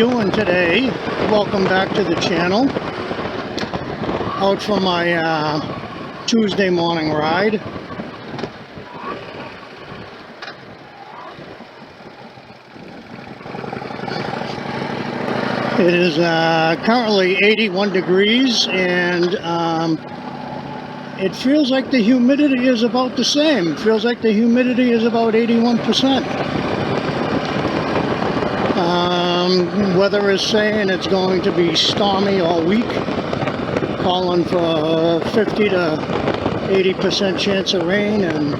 doing today? Welcome back to the channel. Out for my Tuesday morning ride. It is currently 81 degrees and it feels like the humidity is about the same. It feels like the humidity is about 81%. Weather is saying it's going to be stormy all week, calling for 50 to 80% chance of rain, and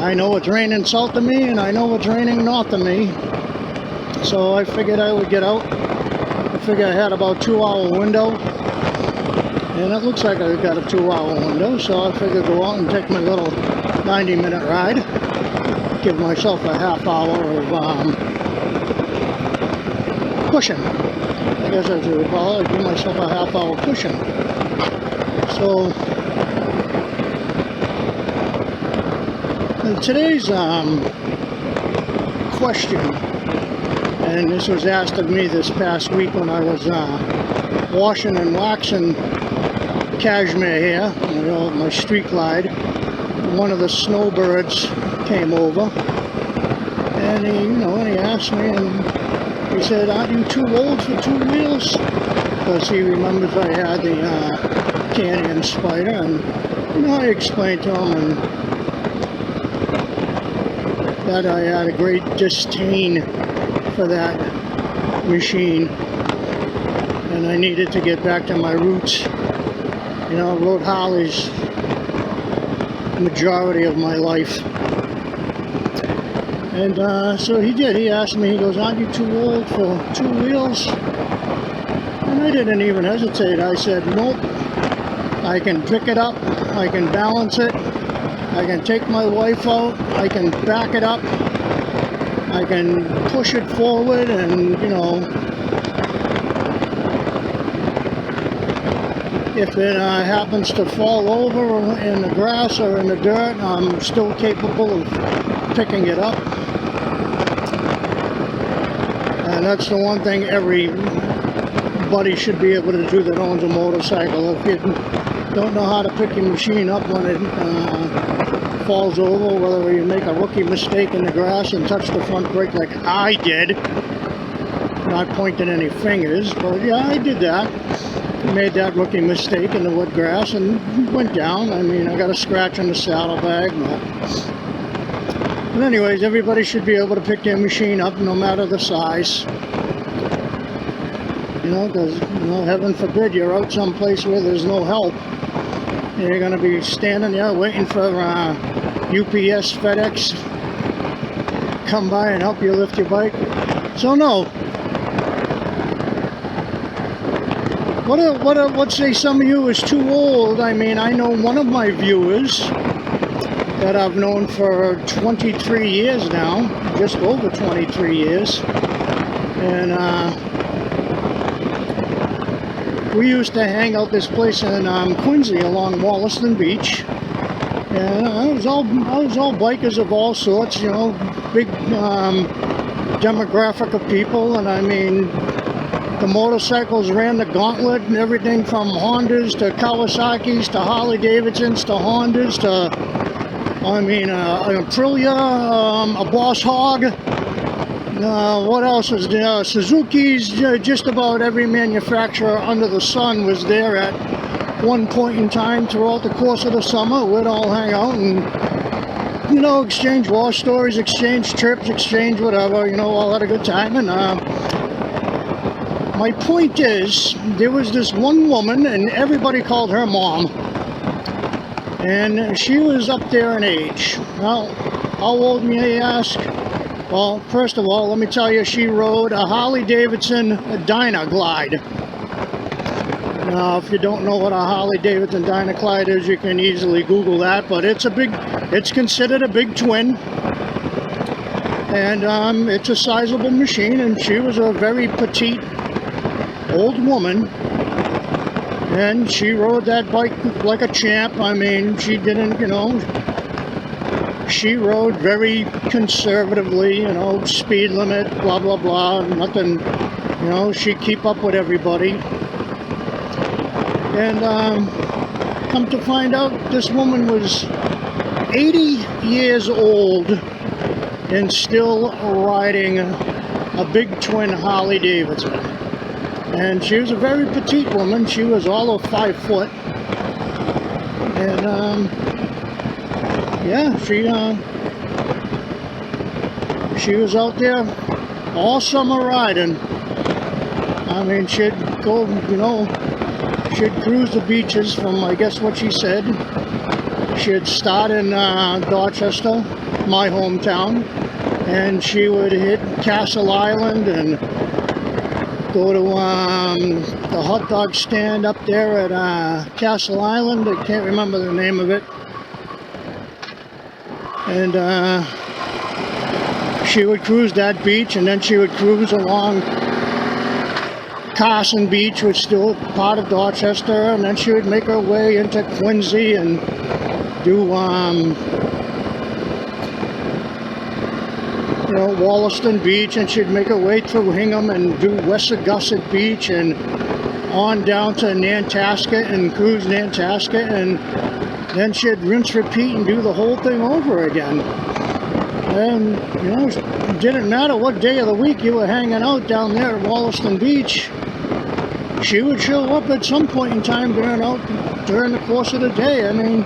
I know it's raining south of me and I know it's raining north of me, so I figured I would get out. I figured I had about a 2-hour window, and it looks like I've got a 2-hour window, so I figured go out and take my little 90-minute ride, give myself a half hour of pushing. I guess as you would call it, give myself a half hour pushing. So today's question, and this was asked of me this past week when I was washing and waxing cashmere hair, you know, my street glide. One of the snowbirds came over, and he asked me, and he said, "Aren't you too old for 2 wheels?" Because he remembers I had the Canyon Spider, and I explained to him that I had a great disdain for that machine, and I needed to get back to my roots. I rode Harleys the majority of my life. And so he did. He asked me, he goes, "Aren't you too old for 2 wheels?" And I didn't even hesitate. I said, "Nope. I can pick it up. I can balance it. I can take my wife out. I can back it up. I can push it forward, and, if it happens to fall over in the grass or in the dirt, I'm still capable of picking it up." And that's the one thing everybody should be able to do that owns a motorcycle. If you don't know how to pick your machine up when it falls over, whether you make a rookie mistake in the grass and touch the front brake like I did, not pointing any fingers, but yeah, I did that. Made that rookie mistake in the wood grass and went down. I mean, I got a scratch on the saddlebag, but anyways, everybody should be able to pick their machine up no matter the size. Because, heaven forbid you're out someplace where there's no help. You're going to be standing there waiting for UPS, FedEx come by and help you lift your bike. So no. What say some of you is too old? I mean, I know one of my viewers that I've known for 23 years now, just over 23 years, and we used to hang out this place in Quincy along Wollaston Beach, and I was all bikers of all sorts, big demographic of people, and I mean, the motorcycles ran the gauntlet, and everything from Hondas to Kawasaki's to Harley Davidsons to Hondas to, an Aprilia, a Boss Hog, what else was there? Suzuki's, just about every manufacturer under the sun was there at one point in time throughout the course of the summer. We'd all hang out and, exchange war stories, exchange trips, exchange whatever, all had a good time. And my point is, there was this one woman, and everybody called her Mom. And she was up there in age. Well, how old may you ask? Well, first of all, let me tell you, she rode a Harley Davidson Dynaglide. Now, if you don't know what a Harley Davidson Dynaglide is, you can easily Google that, but it's considered a big twin. And it's a sizable machine, and she was a very petite old woman. And she rode that bike like a champ. I mean, she didn't, she rode very conservatively, you know, speed limit, blah, blah, blah, nothing, you know, she'd keep up with everybody. And come to find out, this woman was 80 years old and still riding a big twin Harley Davidson. And she was a very petite woman. She was all of 5 foot. And yeah, she was out there all summer riding. I mean, she'd go, you know, she'd cruise the beaches from, I guess what she said. She'd start in Dorchester, my hometown, and she would hit Castle Island and go to the hot dog stand up there at Castle Island. I can't remember the name of it. And she would cruise that beach, and then she would cruise along Carson Beach, which is still part of Dorchester, and then she would make her way into Quincy and do you know, Wollaston Beach, and she'd make her way through Hingham and do Wessagusset Beach and on down to Nantasket and cruise Nantasket, and then she'd rinse, repeat, and do the whole thing over again. And, you know, it didn't matter what day of the week you were hanging out down there at Wollaston Beach, she would show up at some point in time during the course of the day. I mean,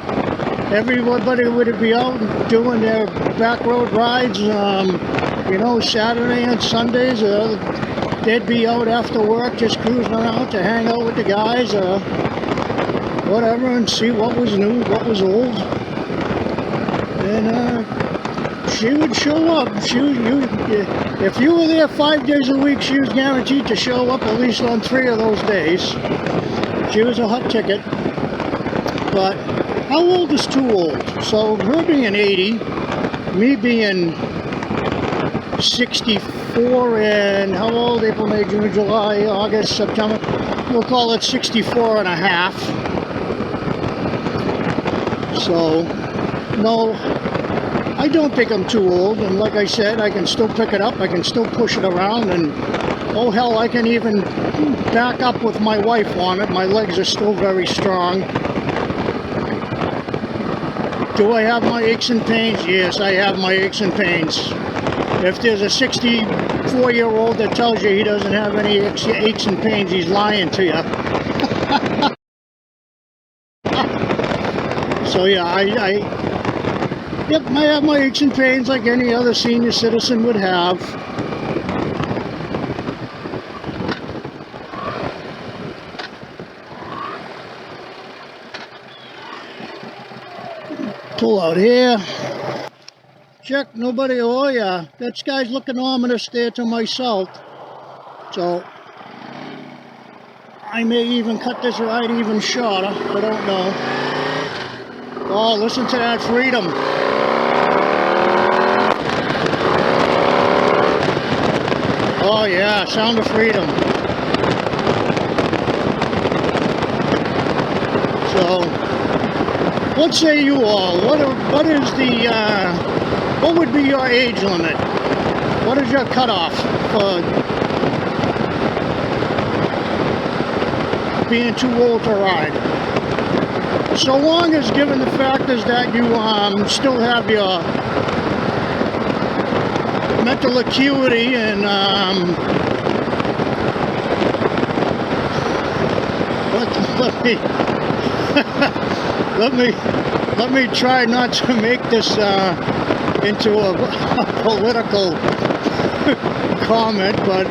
everybody would be out doing their back road rides, you know, Saturday and Sundays. They'd be out after work just cruising around to hang out with the guys, whatever, and see what was new, what was old. And she would show up. If you were there 5 days a week, she was guaranteed to show up at least on 3 of those days. She was a hot ticket. But how old is too old? So her being 80, me being 64, and how old? April, May, June, July, August, September. We'll call it 64 and a half. So, no, I don't think I'm too old. And like I said, I can still pick it up. I can still push it around. And, oh hell, I can even back up with my wife on it. My legs are still very strong. Do I have my aches and pains? Yes, I have my aches and pains. If there's a 64-year-old that tells you he doesn't have any aches and pains, he's lying to you. So yeah, I have my aches and pains like any other senior citizen would have. Pull out here. Check, nobody. Oh yeah, that sky's looking ominous there to my south. So I may even cut this ride even shorter. I don't know. Oh, listen to that freedom. Oh yeah, sound of freedom. So, what say you all? What is the what would be your age limit? What is your cutoff for being too old to ride? So long as, given the fact is that you still have your mental acuity and let me try not to make this into a political comment, but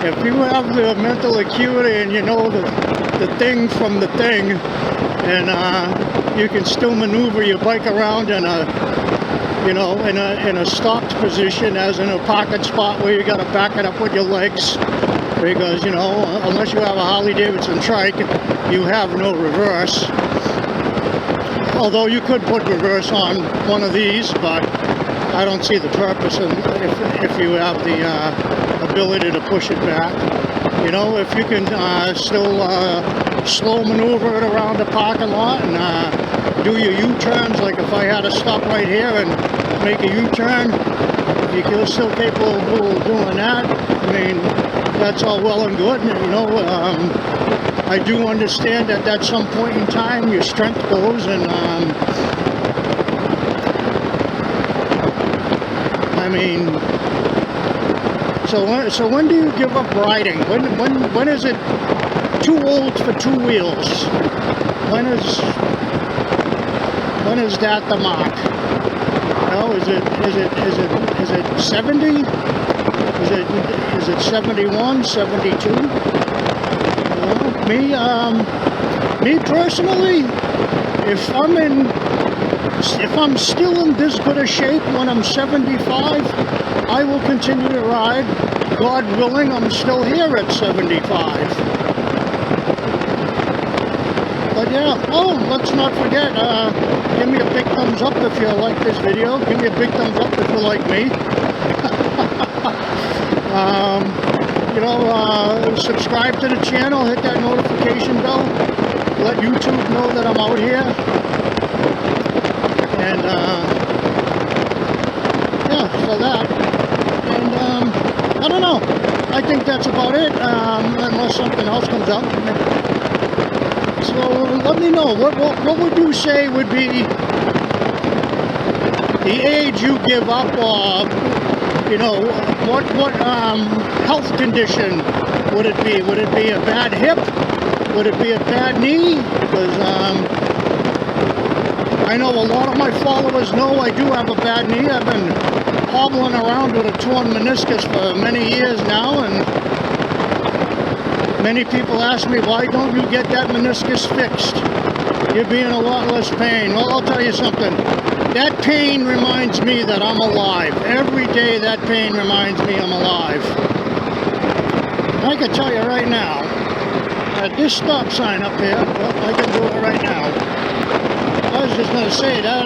if you have the mental acuity and you know the thing from the thing, and you can still maneuver your bike around in a, you know, in a stopped position, as in a pocket spot where you got to back it up with your legs, because, you know, unless you have a Harley Davidson trike, you have no reverse. Although you could put reverse on one of these, but I don't see the purpose if you have the ability to push it back. You know, if you can still slow maneuver it around the parking lot and do your U-turns. Like if I had to stop right here and make a U-turn, if you're still capable of doing that, I mean, that's all well and good. You know, I do understand that at some point in time your strength goes, and I mean, so when do you give up riding? When is it too old for two wheels? When is that the mark? No, is it 70? Is it 71, 72? Me personally, if I'm still in this good a shape when I'm 75, I will continue to ride. God willing, I'm still here at 75. But yeah, oh, let's not forget, give me a big thumbs up if you like this video. Give me a big thumbs up if you like me. You know, subscribe to the channel, hit that notification bell, let YouTube know that I'm out here. And yeah, so that. And I don't know, I think that's about it, unless something else comes up. So let me know, what would you say would be the age you give up, or you know, what health condition would it be? Would it be a bad hip? Would it be a bad knee? Because I know a lot of my followers know I do have a bad knee. I've been hobbling around with a torn meniscus for many years now, and many people ask me, why don't you get that meniscus fixed? You'd be in a lot less pain. Well, I'll tell you something. That pain reminds me that I'm alive. Every day that pain reminds me I'm alive. I can tell you right now, at this stop sign up here, well, I can do it right now. I was just going to say that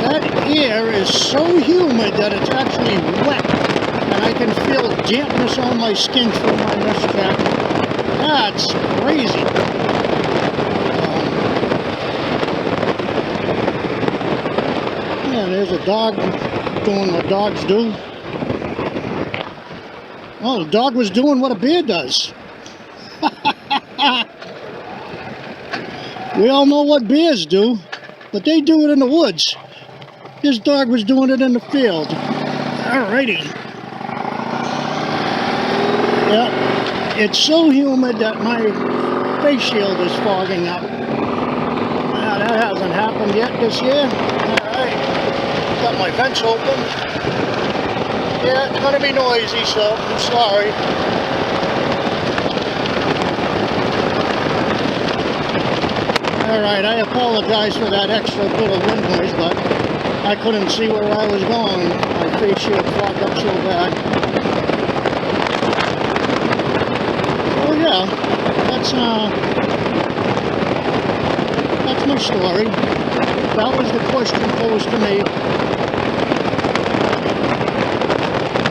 that air is so humid that it's actually wet. And I can feel dampness on my skin through my mesh jacket. That's crazy. Yeah, there's a dog doing what dogs do. Oh, the dog was doing what a bear does. We all know what bears do, but they do it in the woods. This dog was doing it in the field. Alrighty. Yeah, it's so humid that my face shield is fogging up. Now, that hasn't happened yet this year. Alright, got my vents open. Yeah, it's going to be noisy, so I'm sorry. Alright, I apologize for that extra bit of wind noise, but I couldn't see where I was going. My face shield fogged up so bad. Yeah, that's my story. That was the question posed to me.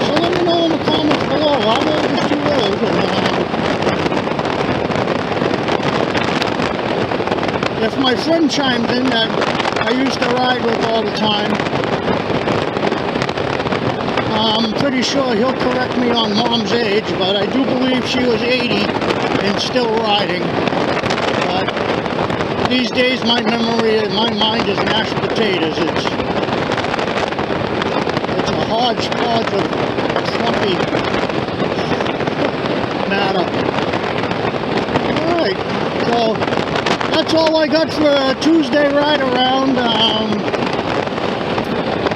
So let me know in the comments below, how old is too old? And, if my friend chimed in that I used to ride with all the time, I'm pretty sure he'll correct me on Mom's age, but I do believe she was 80 and still riding. But these days my mind is mashed potatoes. It's a hodgepodge of Trumpy matter. Alright, so that's all I got for a Tuesday ride around.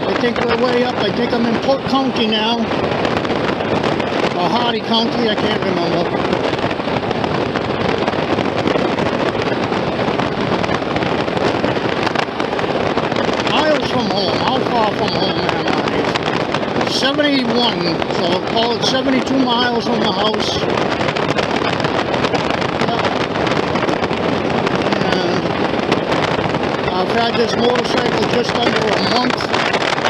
I think we're way up. I think I'm in Polk County now. Or Hardy County, I can't remember. Miles from home. How far from home am I? 71. So I'll call it 72 miles from the house. And I've had this motorcycle just under a month.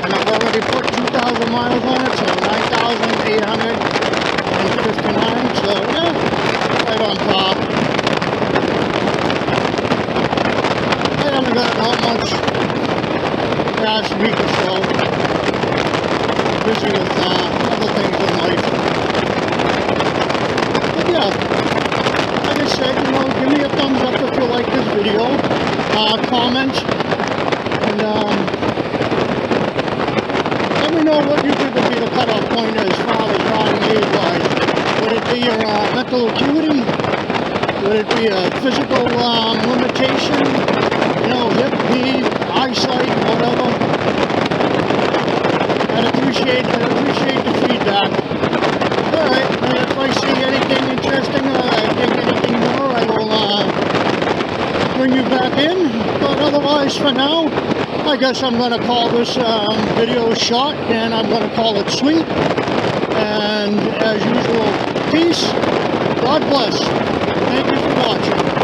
And I've already put 2,000 miles on it, so 9,859, so yeah, right on top. physical limitation, you know, hip, knee, eyesight, whatever. I'd appreciate the feedback. Alright, if I see anything interesting or I think anything more, I will bring you back in. But otherwise, for now, I guess I'm going to call this video short, and I'm going to call it sweet. And as usual, peace, God bless. Thank you for watching.